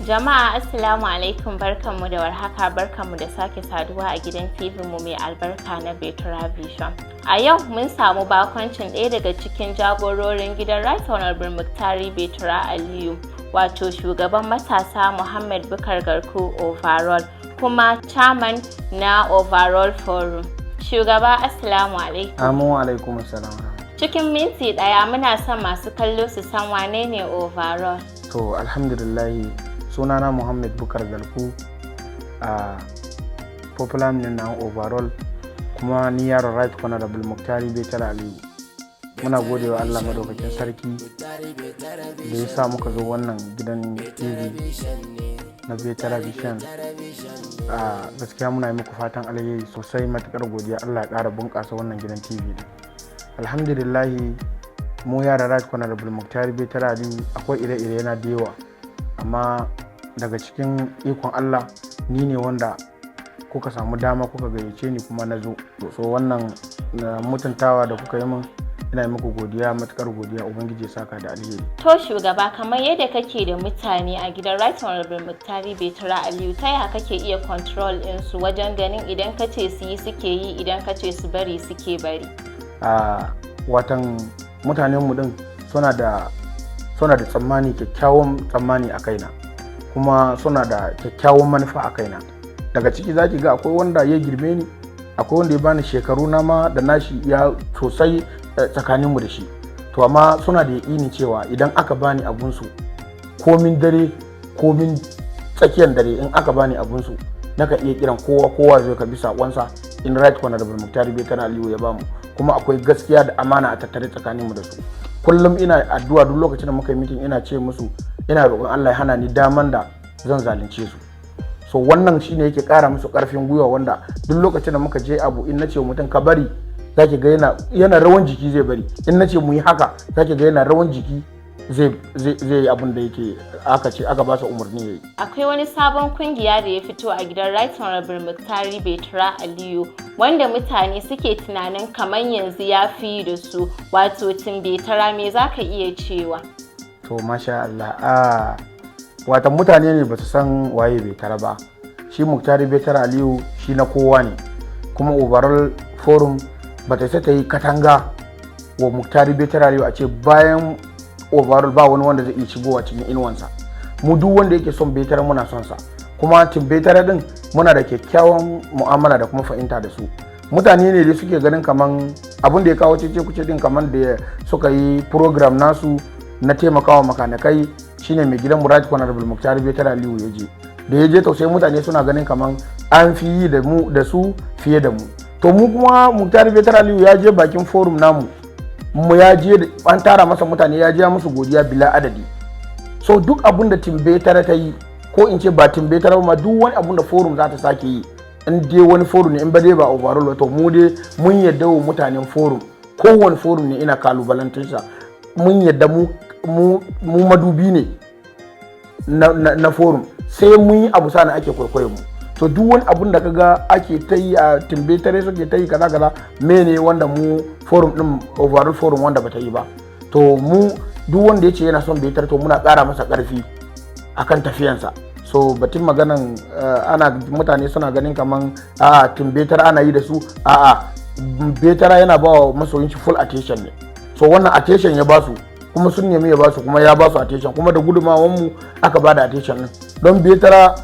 Jama'a Assalamu alaikum, barkanmu da warhaka, barkanmu da sake saduwa a gidan TV mu mai albarka na Betura Vision. A yau mun samu bakoncin ɗaya daga cikin jagororin gidan Right Honorable Muktari Betura Aliyu, wato shugaban matasa Muhammad Bukar Garku Overall, kuma chairman na Overall Forum. Shugaba Assalamu alaikum. Amu alaikum assalam. Cikin minti ɗaya muna son masu kallo su san wane ne Overall. To alhamdulillah, sunana Muhammad Bukar Garku, a popular name na Overall, kuma ni yaron Right Honorable Muktari Betura Aliyu. Muna gode wa Allah madaukakin sarki da ya sa muka zo wannan gidan TV na Betura Vision. Gaskiya muna yi muku fatan alheri sosai, matukar godiya. Allah ya ƙara bunƙasa wannan gidan TV din. Alhamdulillahi, mu yara Right Honorable Muktari Betura Aliyu akwai ire-ire yana da yawa, amma daga cikin ikon Allah ni ne wanda kuka samu dama kuka gayyace ni kuma na zo. So wannan mutuntawa da kuka yi min, ina yi muku godiya, matukar godiya. Ubangiji ya saka da alheri. To shugaba, kamar yadda kake da mutane a gidan Right Honorable Muktari Betura Aliyu, ta yaya kake iya control ɗinsu wajen ganin idan kace su yi suke yi, idan kace su bari suke bari? Watan mutanen mu din suna da tsammani, kyakkyawan tsammani a kaina, kuma suna da kyakkyawan manufa a kaina. Daga ciki zaki ga akwai wanda ya girme ni, akwai wanda ya bani shekaru na ma da nashi ya sosai tsakanin mu da shi, to amma suna da yaƙini cewa idan aka bani abun su, komin dare komin tsakiyar dare, in aka bani abun su naka iya kiran kowa zai karbi sakonsa in Right Honorable Muktari Betura Aliyu ya bamu. Kuma akwai gaskiya da amana a tattare tsakanin mu da su. Kullum ina addu'a, duk lokacin da muka yi meeting ina ce musu ina roƙon Allah ya hana ni daman da zan zalunce su. So wannan shine yake ƙara musu ƙarfin gwiwa, wanda duk lokacin da muka je abu in nace mutum ka bari, zaki ga yana rawan jiki zai bari. In nace mu yi haka, zaki ga yana rawan jiki zai yi abin da yake aka ba su umarni yayi. Akwai wani sabon kungiya da ya fito a gidan Right Honorable Muktari Betura Aliyu, wanda mutane suke tunanin kamar yanzu ya fi da su, wato Team Betura. Me zaka iya cewa? To masha Allah, watan mutane ne ba su san waye Betura ba. Shi Muktari Betura Aliyu shi na kowa ne, kuma Overall Forum bata sai ta yi katanga wa Muktari Betura Aliyu a ce bayan Overall ba wani wanda zai iya shigowa cikin inuwansa. Mu duk wanda yake son Betura muna son sa, kuma Team Betura din muna da kyakkyawan mu'amala da kuma fahimta da su. Mutane ne da suke ganin kaman abin da ya kawo cece kuce din, kaman da suka yi program nasu na taimakawa makanikai, shine mai gidan mu Right Honorable Muktari Betura Aliyu ya je to sai mutane suna ganin kaman an fi yi da su fiye da mu. To mu kuma Muktari Betura Aliyu ya je bakin forum namu, mu ya je an tara masa mutane, ya je musu godiya bila adadi. So duk abun da Team Betura ta yi, ko in ce ba Team Betura ba, duk wani abun da forum za ta sake yi, in dai wani forum ne, in ba dai ba Overall, to mu dai mun yadda wa mutanen forum, kowane forum ne ina kalubalantarsa, mun yadda mu madubi ne na forum, sai mun yi abu sana ake kwaikwayo mu. To duk wani abun da kaga ake ta yi a Team Betura suke ta yi kaza mene wanda mu forum din Overall Forum wanda bata yi ba. To mu duk wanda yace yana son Betura, to muna ƙara masa ƙarfi akan tafiyansa. So batun maganan mutane suna ganin kaman Team Betura ana yi da su, Betura yana ba wa masoyin shi full attention ne. So wannan attention ya basu, kuma sun nemi ya basu, kuma ya basu attention, kuma da gudumawan mu aka bada attention din. Don Betura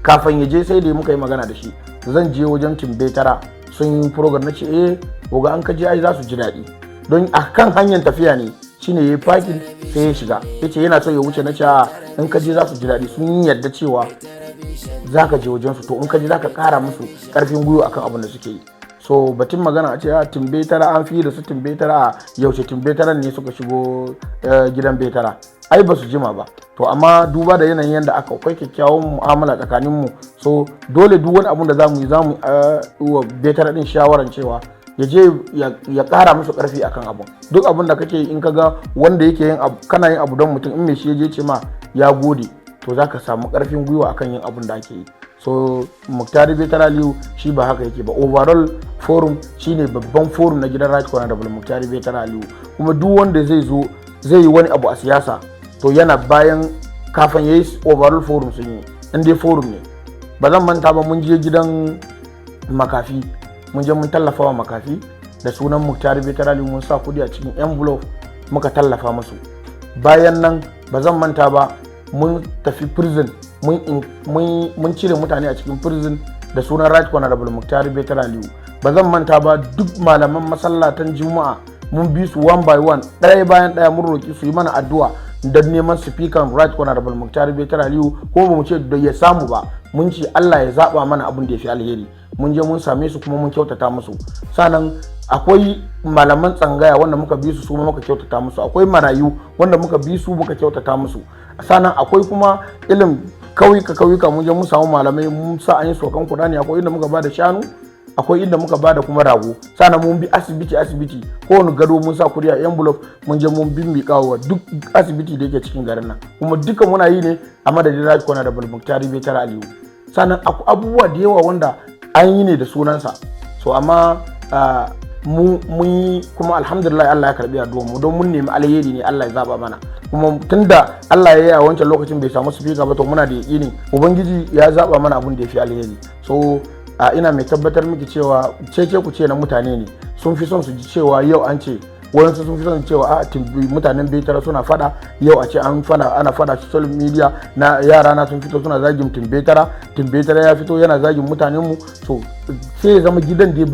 kafin ya je sai da muka yi magana da shi, zan je wajen Team Betura sun yi program, na ce goga an kaje ai za su ji daɗi, don a kan hanyar tafiya ne shine yayi parking sai ya shiga, yace yana so ya wuce, na ce in kaje za su ji daɗi, sun yarda cewa zaka je wajen su, to in kaje zaka ƙara musu ƙarfin gwiwa akan abin da suke yi. So batun magana a ce Team Betura an fi da su Team Betura, yaushe Team Betura ne suka shigo gidan Betura, ai ba su jima ba. To amma duba da yanayin yadda akwai kyakkyawan mu'amala tsakanin mu, so dole duk wani abun da zamu yi wa Betura din shawaran cewa ya je ya ƙara musu ƙarfi akan abun. Duk abun da kake in kaga wanda yake yin abu, kana yin abu don mutum, in mai shi ya je ce ma ya gode, to zaka samu ƙarfin gwiwa akan yin abun da ake yi. So Muktari Betura Aliyu shi ba haka yake ba. Overall Forum shine babban forum na gidan Right Honorable Muktari Betura Aliyu, kuma duk wanda zai yi wani abu a siyasa, to yana bayan kafin ya yi overall forum sun yi, in dai forum ne. Ba zan manta ba, mun je gidan makafi, mun je mun tallafa wa makafi da sunan Muktari Betara Aliyu, mun sa kudi a cikin envelope muka tallafa musu. Bayan nan ba zan manta ba, mun tafi prison, mun cire mutane a cikin prison da sunan Right Honorable Muktari Betara Aliyu. Ba zan manta ba, duk malaman masallatan Juma'a mun bi su one by one, ɗaya bayan ɗaya mun roki su yi mana addu'a don neman speaker Right Honorable Muktari Betara Aliyu, ko ba mu ce da ya samu ba, mun ce Allah ya zaba mana abin da ya fi alheri. Mun je mun same su kuma mun kyautata musu. Sannan akwai malaman tsangaya wanda muka bi su muka kyautata musu. Akwai marayu wanda muka bi su muka kyautata musu. Sannan akwai kuma kauyuka mun je mun samu malamai, mun sa an yi sokan kudani. Akwai inda muka bada shanu, akwai inda muka bada kuma rago. Sannan mun bi asibiti kowane gado mun sa kudi a envelope, mun je mun bimbika wa duk asibiti da yake cikin garin nan. Kuma duka muna yi ne a madadin Right Honorable Muktari Betara Aliyu. Sannan abubuwa da yawa wanda an yi ne da sunansa. So amma mun yi kuma alhamdulillah Allah ya karbi addu'ar mu, don mun nemi alheri ne Allah ya zaba mana. Kuma tunda Allah ya yi a wancan lokacin bai samu speaker ba, to muna da yakini ubangiji ya zaba mana abin da ya fi alheri. So ina mai tabbatar miki cewa cece ku ce na mutane ne, sun fi son su ji cewa yau an ce, wayansu sun fi son cewa mutanen Betara suna fada, yau a ce ana fada social media na yara na sun fito suna zagin Tim Betara ya fito yana zagin mutanen mu. So sai ya zama gidan da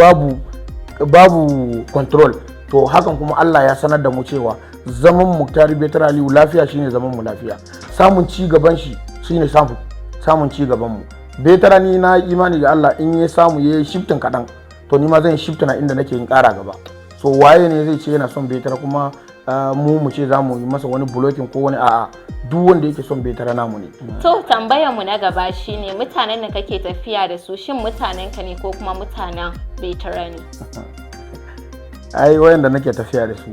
babu control. To hakan kuma Allah ya sanar da mu cewa zaman Muktari Betara Aliyu lafiya shine zaman mu lafiya, samun ci gaban shi shine samun ci gaban mu. Betara ni na imani ga Allah, in ya samu ya yi shiftin kaɗan, to ni ma zan shifta na inda nake yin ƙara gaba. So waye ne zai ce yana son Betara kuma mu ce za mu yi masa wani blocking ko wani a'a, duk wanda yake son Betara namu ne. To tambayar mu na gaba shine, mutanen da kake tafiya da su shin mutanen ka ne ko kuma mutanen Betara ne? Ai wayanda nake tafiya da su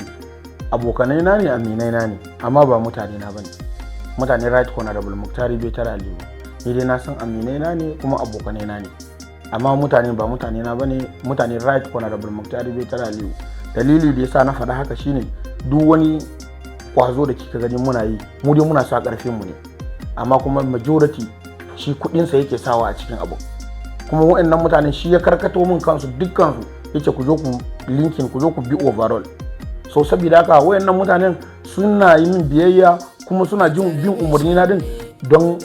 abokanai na ne, aminai na ne, amma ba mutane na bane. Mutanen Right Honorable Muktari Betara Aliyu ni dai na san aminai na ne kuma abokanai na ne, amma mutane ba mutane na bane, mutane Right Honorable Muktari Betara Aliyu. Dalili da yasa na faɗa haka shine, duk wani kwazo da kika gani muna yi, mu dai muna sa ƙarfin mu ne, amma kuma majority shi kuɗin sa yake sawa a cikin abu. Kuma waɗannan mutane shi ya karkato min kansu dukkan su, yace ku zo ku linkin, ku zo ku bi overall. So saboda haka waɗannan mutanen suna yi min biyayya kuma suna bin umarni na din, don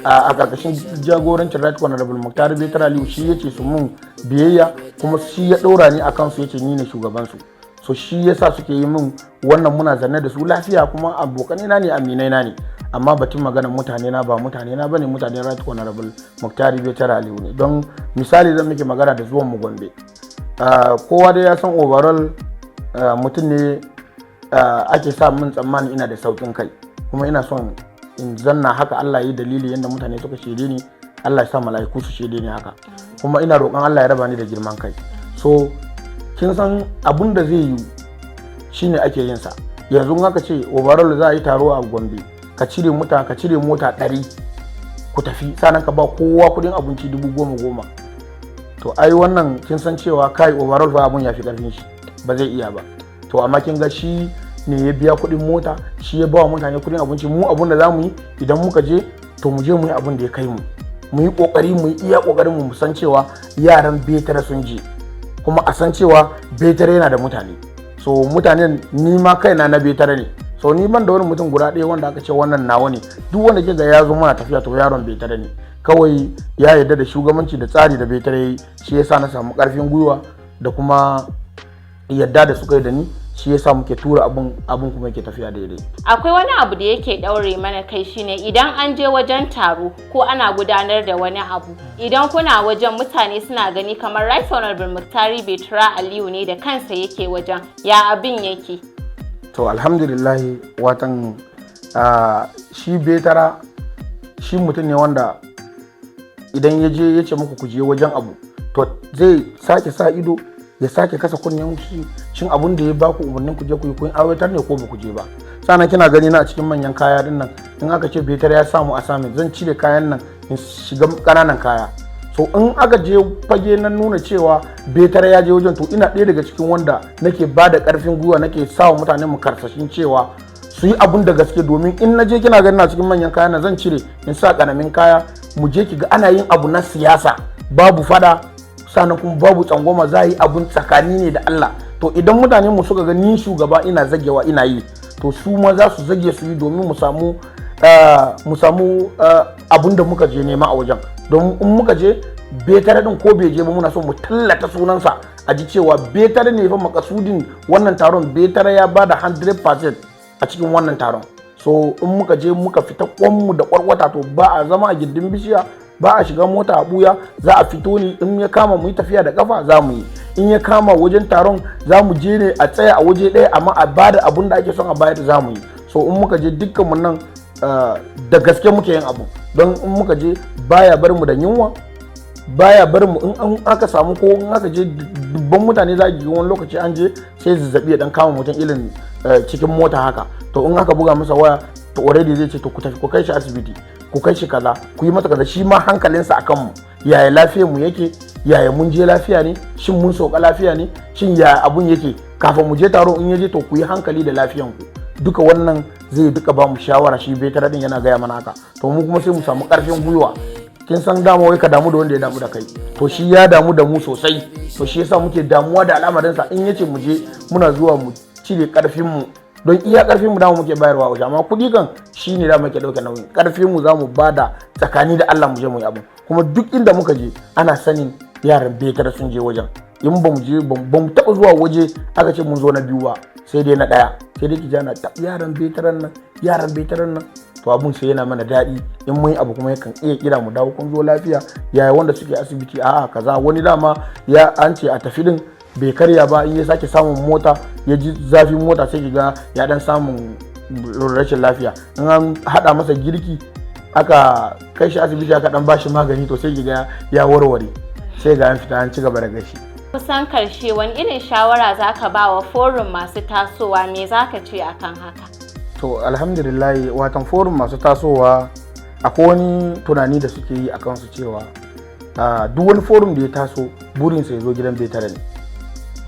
a ƙarƙashin jagorancin Right Honorable Muktari Betara Aliyu shi yace su mun biyayya, kuma shi ya ɗora ni akan su, yace ni ne shugaban su. So shi yasa suke yi min wannan, muna zanne da su lafiya, kuma abokanai na ne, aminai na ne. Amma batun maganar mutane na ba mutane na bane, mutane Right Honorable Muktari Betara Aliyu ne. Don misali zan miki magana da zuwan mu Gombe. Kowa dai ya san overall mutum ne ake sa min tsammani ina da saukin kai, kuma ina son in zanna haka. Allah yi dalili yadda mutane suka shaide ni, Allah ya sa mala'iku su shaide ni haka, kuma ina roƙon Allah ya raba ni da girman kai. So kin san abun da zai yi shine ake yin sa. Yanzu haka ce overall za a yi taro a Gombe, ka cire mota 100 ku tafi, sanan ka ba kowa kudin abinci 10,000. To ai wannan kin san cewa kai overall fa abun ya fi karfin shi, ba zai iya ba. To amma kin ga shi ne ya biya kudin mota, shi ya bawa mutane kudin abinci. Mu abun da zamu yi idan muka je, to mu je mu yi abun da ya kai mu yi kokari, mu yi iya kokarin mu san cewa yaran Betara sun je, kuma a san cewa Betara yana da mutane. So mutanen ni ma kaina na Betara ne. So ni ban da wani mutum guda ɗaya wanda aka ce wannan nawa ne. Duk wanda ke ga ya zo mana tafiya, to yaron Betara ne. Kawai ya yarda da shugabanci da tsari da Betara yayi, shi yasa na samu karfin gwiwa da kuma yadda da suka yi da ni, shi yasa muke tura abun kuma yake tafiya daidai. Akwai wani abu da yake daure mana kai, shine idan an je wajen taro ko ana gudanar da wani abu, idan kuna wajen mutane suna gani kamar Right Honorable Muktari Betara Aliyu ne da kansa yake wajen, ya abin yake? To alhamdulillah, watan shi Betara shi mutum ne wanda idan ya je ya ce muku ku je wajen abu, to zai sake sa ido, ya sake kasa kunnen shi, shin abun da ya baku umarnin ku je ku yi, kun aiwatar ne ko ba ku je ba. Sannan kina gani na a cikin manyan kaya din nan, in aka ce Betara ya samu assignment, zan cire kayan nan in shiga kananan kaya. So in aka je fage na nuna cewa Betara ya je wajen, to ina ɗaya daga cikin wanda nake ba da ƙarfin gwiwa, nake sa wa mutanen mu karsashin cewa su yi abun da gaske, domin in na je kina ganin na cikin manyan kaya na zan cire in sa karamin kaya, mu je ki ga ana yin abu na siyasa, babu fada sannan kuma babu tsangwama, za a yi abun tsakani ne da Allah. To idan mutane mu suka ga ni shugaba ina zagewa ina yi, to su ma za su zage su yi domin mu samu abun da muka je nema a wajen. Don in muka je Betara din ko bai je ba muna so mu tallata sunansa a ji cewa Betara ne fa makasudin wannan taron, Betara ya bada 100% a cikin wannan taron. So in muka je muka fita kwanmu da kwarkwata, to ba a zama a gindin bishiya, ba a shiga mota a buya, za a fito ne. In ya kama mu yi tafiya da kafa za mu yi, in ya kama wajen taron za mu je ne a tsaya a waje ɗaya amma a bada abun da ake son a bayar za mu yi. So in muka je dukkan mu nan da gaske muke yin abu, don in muka je baya bar mu da yunwa, baya bar mu in aka samu ko in aka je dubban mutane za ki wani lokaci an je sai zazzabi ya dan kama mutum irin cikin mota haka, to in aka buga masa waya to already zai ce to ku tafi ku kai shi asibiti, ku kai shi kaza, ku yi masa kaza. Shi ma hankalinsa akan mu, yaya lafiyar mu yake, yaya mun je lafiya ne, shin mun sauka lafiya ne, shin yaya abun yake kafin mu je taro. In ya je to ku yi hankali da lafiyan ku. Duka wannan zai duka ba mu shawara, shi Betara din yana gaya mana haka, to mu kuma sai mu samu karfin gwiwa. Kin san dama wai ka damu da wanda ya damu da kai, to shi ya damu da mu sosai, to shi yasa muke damuwa da al'amarinsa. In yace mu je muna zuwa mu cire karfin mu, don iya karfin mu dama muke bayarwa waje, amma kudi kan shine da muke dauke nauyin. Karfin mu zamu bada tsakani da Allah mu je mu yi abu, kuma duk inda muka je ana sanin yaran Betara sun je wajen. In ba mu je ba mu taba zuwa waje aka ce mun zo na biyu ba, sai dai na daya, sai dai ki jana yaran Betaran nan, yaran Betaran nan. To abun sai yana mana daɗi. In mun yi abu kuma yakan iya kira mu dawo kun zo lafiya, yaya wanda suke asibiti a'a kaza. Wani dama ya an ce a tafi din bai karya ba, in ya sake samun mota ya ji zafin mota sai kiga ya dan samun rashin lafiya. In an hada masa girki aka kai shi asibiti aka dan bashi magani, to sai kiga ya warware, sai ga an fita an ci gaba da gashi. Kusan karshe, wani irin shawara zaka ba wa forum masu tasowa, me zaka ce akan haka? To alhamdulillah, watan forum masu tasowa akwai wani tunani da suke yi akan su cewa duk wani forum da ya taso burinsa ya zo gidan Betara ne.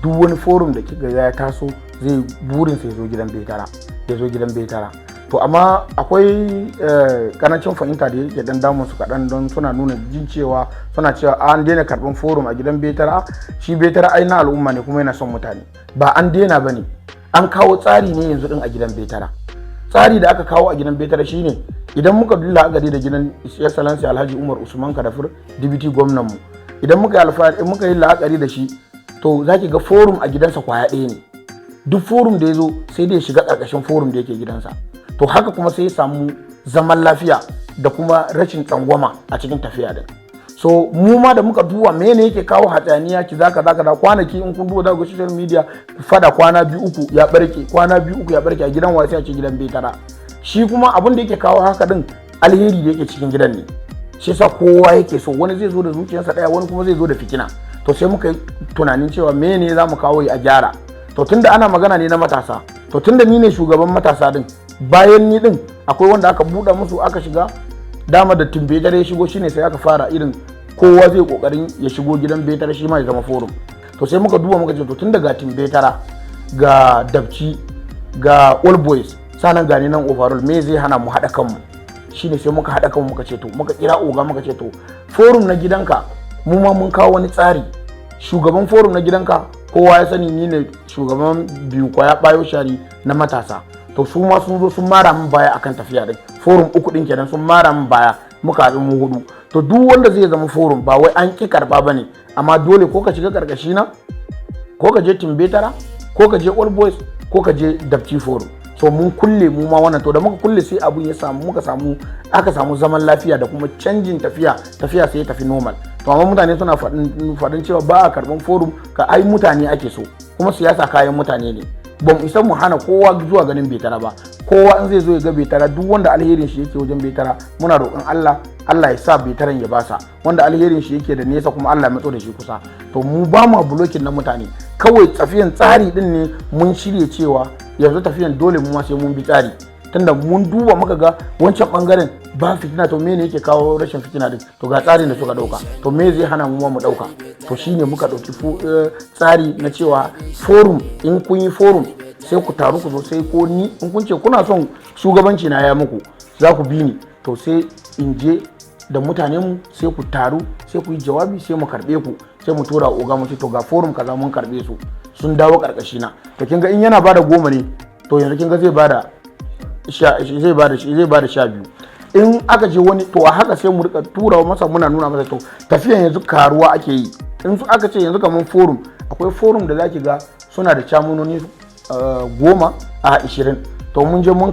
Duk wani forum da kika ya taso zai burinsa ya zo gidan Betara. To amma akwai karancin fahimta da yake dan damun su kaɗan, don suna nuna jin cewa suna cewa an daina karɓan forum a gidan Betara. Shi Betara ai na al'umma ne kuma yana son mutane, ba an daina bane, an kawo tsari ne yanzu din a gidan Betara. Tsari da aka kawo a gidan Betara shine idan muka dulla agari da gidan Excellency Alhaji Umar Usman Kadafur, Deputy gwamnan mu, idan muka yi la'akari da shi, to zaki ga forum a gidansa kwaya ɗaya ne. Duk forum da ya zo sai dai shiga ƙarƙashin forum da yake gidansa. To haka kuma sai ya samu zaman lafiya da kuma rashin tsangwama a cikin tafiya din. So mu ma da muka duba mene yake kawo hatsaniya ki zaka da kwanaki in kun duba daga social media fada kwana biyu uku ya barke a gidan wasi a cikin gidan Betara. Shi kuma abin da yake kawo haka din alheri da yake cikin gidan ne. Shi yasa kowa yake so, wani zai zo da zuciyarsa daya, wani kuma zai zo da fitina. To sai muka yi tunanin cewa mene zamu kawo a gyara. To tunda ana magana ne na matasa, to tunda ni ne shugaban matasa din, bayan ni din akwai wanda aka buɗe musu aka shiga dama da tun Betara ya shigo, shine sai aka fara irin kowa zai kokarin ya shigo gidan Betara shi ma ya zama forum. To sai muka duba muka ce to tun daga tun Betara ga Dabci ga All Boys sanan gani nan overall, me zai hana mu haɗa kanmu? Shine sai muka haɗa kanmu muka ce to muka kira oga muka ce to forum na gidanka mu ma mun kawo wani tsari. Shugaban forum na gidanka kowa ya sani ni ne shugaban biyu kwaya bayo shari na matasa. To su ma sun zo sun mara min baya akan tafiya din. Forum uku din kenan sun mara min baya, muka haɗu mu hudu. To duk wanda zai zama forum ba wai an ki karba bane, amma dole ko ka shiga karkashi na, ko ka je Team Betara, ko ka je All Boys, ko ka je Dabci forum. So mun kulle mu ma wannan, to da muka kulle sai abun ya samu aka samu zaman lafiya da kuma canjin tafiya sai ya tafi normal. To amma mutane suna faɗin cewa ba a karban forum, ka ai mutane ake so, kuma siyasa kayan mutane ne. Ba mu isa mu hana kowa zuwa ganin Betara ba. Kowa in zai zo ya ga Betara, duk wanda alherin shi yake wajen Betara muna roƙon Allah ya sa Betaran ya basa, wanda alherin shi yake da nesa kuma Allah ya matso da shi kusa. To mu ba mu blocking na mutane, kawai tafiyan tsari din ne mun shirye cewa yanzu tafiyan dole mu ma sai mun bi tsari, tunda mun duba muka ga wancan bangaren ba fitina, to me ne yake kawo rashin fitina din? To ga tsarin da suka dauka, to me zai hana mu mu dauka? To shine muka dauki tsari na cewa forum, in kun yi forum sai ku taru ku zo sai ko ni in kun ce kuna son shugabanci na ya muku za ku bi ni to sai in je da mutanen mu sai ku taru sai ku yi jawabi sai mu karbe ku sai mu tura oga mu ce to ga forum kaza mun karbe su sun dawo karkashi na to kin ga in yana bada 10 ne to yanzu kin ga zai bada 12 in aka je wani to a haka sai mu rika tura masa muna nuna masa to tafiyan yanzu karuwa ake yi in su aka ce yanzu kaman forum akwai forum da zaki ga suna da chamunoni 10 a 20 to mun je mun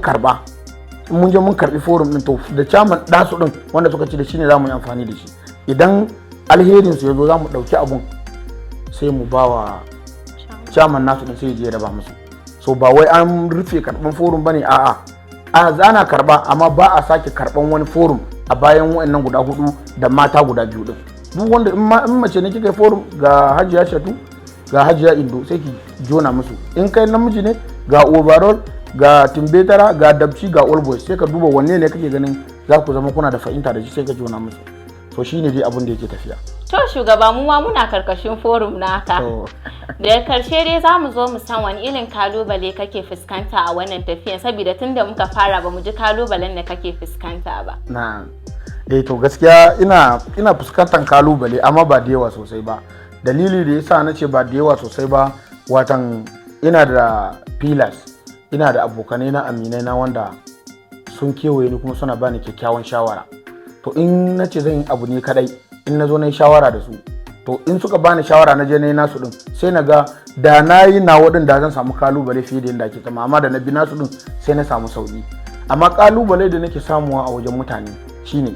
karbi forum din to da chairman dasu din wanda suka ci da shi ne zamu yi amfani da shi idan alherin su yazo zamu dauki abun sai mu bawa chairman nasu din sai ya je raba musu so ba wai an rufe karban forum bane a'a a zana karba amma ba a sake karban wani forum a bayan wayannan guda 4 da mata guda 2 din duk wanda in mace ne kika yi forum ga Hajiya Shatu ga Hajiya Indo sai ki jona musu in kai namiji ne ga overall ga timbetara ga dabci ga all boys sai ka duba wanne ne kake ganin za ku zama kuna da fahimta da shi sai ka jona musu so shine dai abin da yake tafiya to shugaba mu ma muna karkashin forum naka da karshe dai za mu zo mu san wani irin kalubale kake fuskanta a wannan tafiya saboda tunda muka fara ba mu ji kalubalen da kake fuskanta ba na to gaskiya ina fuskantar kalubale amma ba da yawa sosai ba dalili da yasa nace ba da yawa sosai ba watan ina da pillars ina da abokanai na aminai na wanda sun kewaye ni kuma suna bani kyakkyawan shawara to in nace zan yi abu ne kadai in nazo na yi shawara da su to in suka bani shawara na je na yi nasu din sai na ga da na yi nawa din da zan samu kalubale fiye da yadda ake tama amma da na bi nasu din sai na samu sauki amma kalubale da nake samuwa a wajen mutane shine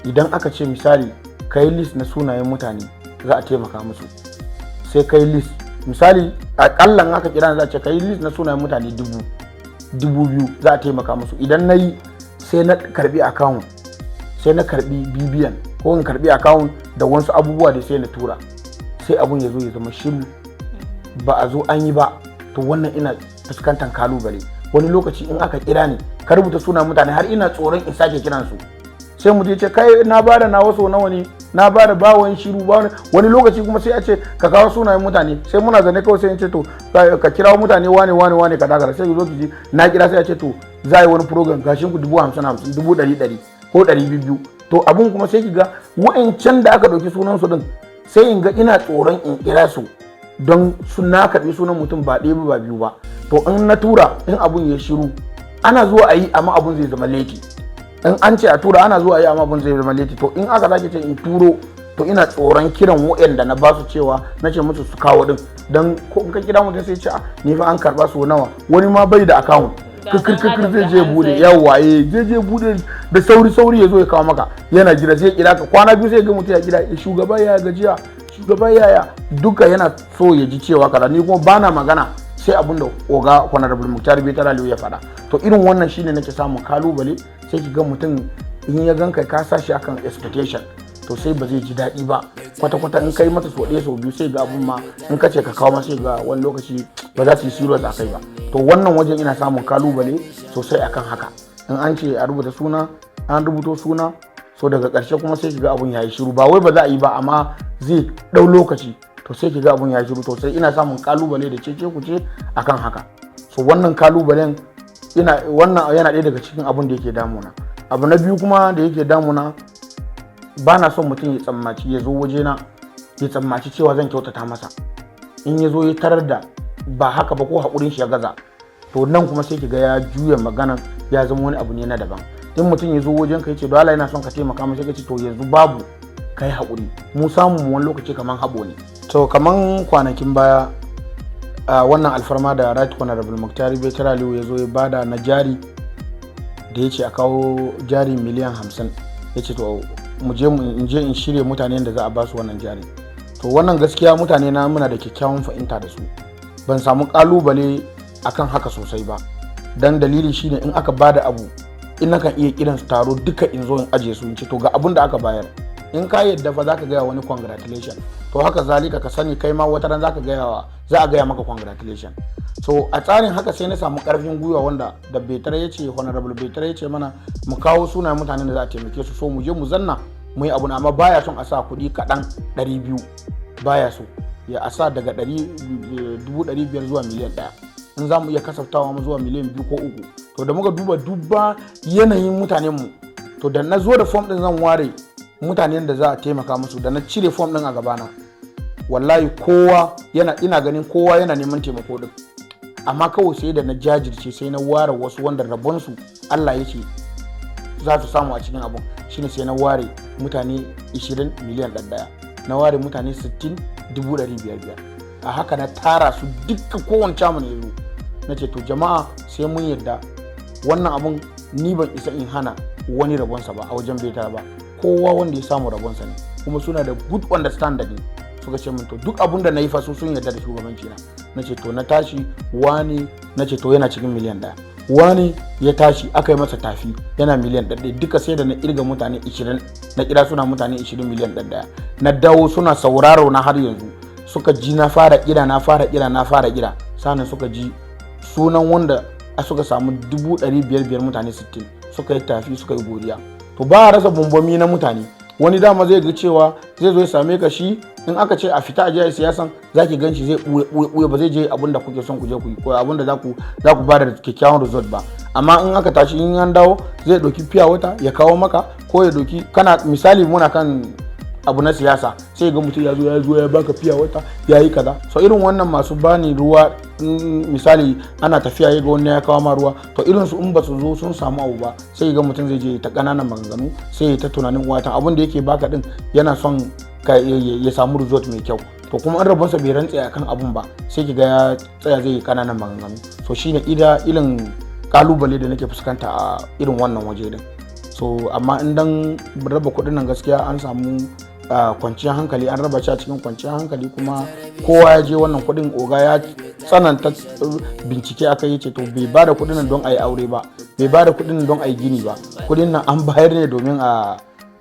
idan aka ce misali kai list na sunayen mutane za a taimaka musu sai kai list misali akallan aka kira za a ce kai list na sunayen mutane 2,000 za a taimaka musu idan na yi sai na karbi account sai na karbi BBN ko in karbi account da wasu abubuwa da sai na tura sai abun ya zo ya zama shiru ba a zo an yi ba to wannan ina fuskantar kalubale wani lokaci in aka kira ni ka rubuta sunan mutane har ina tsoron in sake kiran su sai mu je ce kai na bada na waso nawa ne na bada bawon shiru ba wani lokaci kuma sai a ce ka kawo sunayen mutane sai muna zane kawai sai in ce to ka kirawo mutane wane ka dagara sai zo ki ji na kira sai a ce to za a yi wani program gashin ku 50,000 100,000 ko 200 to abun kuma sai ki ga wa'ancan da aka dauki sunan su din sai in ga ina tsoron in kira su don na karbi sunan mutum ba ɗaya ba biyu ba to in na tura in abun ya shiru ana zuwa a yi amma abun zai zama leti in an ce a tura ana zuwa a yi amma abun zai zama leti to in aka zaki ce in turo to ina tsoron kiran wa'anda na ba su cewa na ce musu su kawo din don ko in ka kira mutum sai ce ni fa an karba su nawa wani ma bai da account kirkirkir zai je bude yawa je bude da sauri ya zo ya kawo maka yana gida sai kira ka kwana biyu sai ga mutum ya gida shugaba ya gajiya shugaba yaya duka yana so ya ji cewa kaza ni kuma bana magana sai abin da oga honorable Muktar Betara Aliyu ya faɗa to irin wannan shine nake samun kalubale sai ki ga mutum in ya ganka ka sa shi akan expectation to sai ba zai ji daɗi ba kwata-kwata in kai mata so ɗaya so biyu sai ga abun ma in ka ce ka kawo masa ga wani lokaci ba za su yi serious a kai ba to wannan wajen ina samun kalubale sosai akan haka in an ce a rubuta suna an rubuto suna so daga ƙarshe kuma sai ki ga abun yayi shiru ba wai ba za a yi ba amma zai ɗau lokaci to sai ki ga abun yayi shiru to sai ina samun kalubale da cece kuce akan haka so wannan kalubalen wannan yana ɗaya daga cikin abun da yake damuna abu na biyu kuma da yake damuna ba na son mutum ya tsammaci ya zo wajena ya tsammaci cewa zan kyautata masa in ya zo ya tarar da ba haka ba ko haƙurin shi ya gaza to nan kuma sai ki ga ya juya magana ya zama wani abu ne na daban in mutum ya zo wajen ka yace dole yana son ka taimaka masa kace to yanzu babu kai haƙuri mu samu wani lokaci kaman habo ne to kaman kwanakin baya wannan alfarma da Right Honorable Muktar Betara Aliyu ya zo ya bada na jari da yace a kawo jari miliyan 50 yace to mu je in shirye mutanen da za a ba su wannan jari to wannan gaskiya mutane na muna da kyakkyawan fahimta da su ban samu kalubale akan haka sosai ba dan dalili shine in aka bada abu in nakan iya kiran su taro duka in zo in aje su in ce to ga abun da aka bayar in ka yadda fa zaka gaya wani congratulation to haka zalika ka sani kai ma wata ran za a gaya maka congratulation so a tsarin haka sai na samu karfin gwiwa wanda da Betara yace honorable Betara yace mana mu kawo sunayen mutanen da za a taimake su so mu je mu zanna mu yi abu amma baya son a sa kuɗi kaɗan 200 baya so ya a sa daga 500,000 zuwa miliyan 1 in za mu iya kasaftawa mu zuwa miliyan 2 ko 3. To da muka duba yanayin mutanen mu, to da na zo da form din zan ware mutanen da za a taimaka musu, da na cire form din a gabana, wallahi ina ganin kowa yana neman taimako din, amma kawai sai da na jajirce sai na ware wasu wanda rabonsu Allah ya ce za su samu a cikin abun, shine sai na ware mutane 20 miliyan ɗaya, na ware mutane 60,500. a haka na tara su dukkan kowane chairman ya zo na ce to jama'a sai mun yadda wannan abun ni ban isa in hana wani rabonsa ba a wajen Betara ba, kowa wanda ya samu rabonsa ne, kuma suna da good understanding. Suka ce min to duk abun da na yi fa sun yarda da shugabanci na ce to na tashi wani, na ce to yana cikin miliyan 1, wani ya tashi aka yi masa tafi yana miliyan 1, duka sai da na irga mutane 20, na kira suna mutane 20 miliyan 1, na dawo suna sauraro na har yanzu, suka ji na fara kira sannan suka ji sunan wanda suka samu 500,000 mutane 60 suka yi tafi suka yi godiya. To ba a rasa bambomi na mutane, wani dama zai ga cewa zai zo ya same ka, shi in aka ce a fita a je siyasan zaki ganshi zai ɓuya ba zai je abin da kuke son ku je ku yi ko abin da za ku ba da kyakkyawan result ba, amma in aka tashi in an dawo zai ɗauki fiya wata ya kawo maka, ko ya ɗauki kana misali muna kan abu na siyasa sai ga mutum ya zo ya baka fiya wata ya yi kaza. So irin wannan masu bani ruwa, misali ana tafiya ya ga wani ya kawo ma ruwa, to irin su in ba su zo sun samu abu ba sai ga mutum zai je ta ƙananan maganganu, sai ya ta tunanin watan abin da yake baka din yana son ya samu result mai kyau, to kuma an rabonsa bai rantse akan abun ba sai ki ga ya tsaya zai yi ƙananan maganganu. So shine irin kalubale da nake fuskanta a irin wannan waje din. So amma in dan raba kuɗin nan gaskiya an samu kwanciyar hankali, an raba shi a cikin kwanciyar hankali, kuma kowa ya je wannan kuɗin oga ya tsananta bincike aka yi ce to bai ba da kuɗin nan don a yi aure ba, bai ba da kuɗin nan don a yi gini ba, kuɗin nan an bayar ne domin a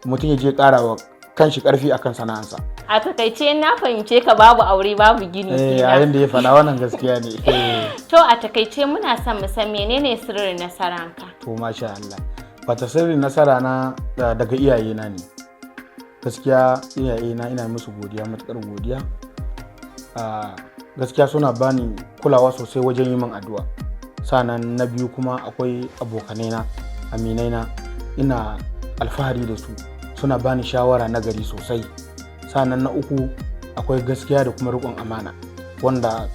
mutum ya je ƙara wa kanshi ƙarfi akan sana'ansa. A takaice na fahimce ka babu aure babu gini. A yanda ya faɗa wannan gaskiya ne. To a takaice muna son mu san menene sirrin nasaranka? To masha Allah, bata sirrin nasara na daga iyayena ne. Gaskiya iyayena ina musu godiya, matukar godiya. Gaskiya suna bani kulawa sosai wajen yi min addu'a. Sannan na biyu kuma akwai abokanaina, aminaina, ina alfahari da su, suna bani shawara na gari sosai. Sannan na uku akwai gaskiya da kuma riƙon amana, wanda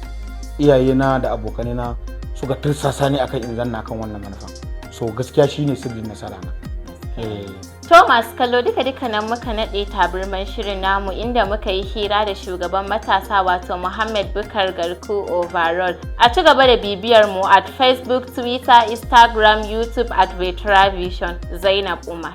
iyayena da abokanaina suka tirsasa ni akan in zanna kan wannan manufa. So gaskiya shine sirrin nasara na. To masu kallo duka nan muka naɗe tabarman shirin namu, inda muka yi hira da shugaban matasa wato Muhammad Bukar Garku Overall. A ci gaba da bibiyar mu at Facebook, Twitter, Instagram, YouTube at Betara Vision. Zainab Umar.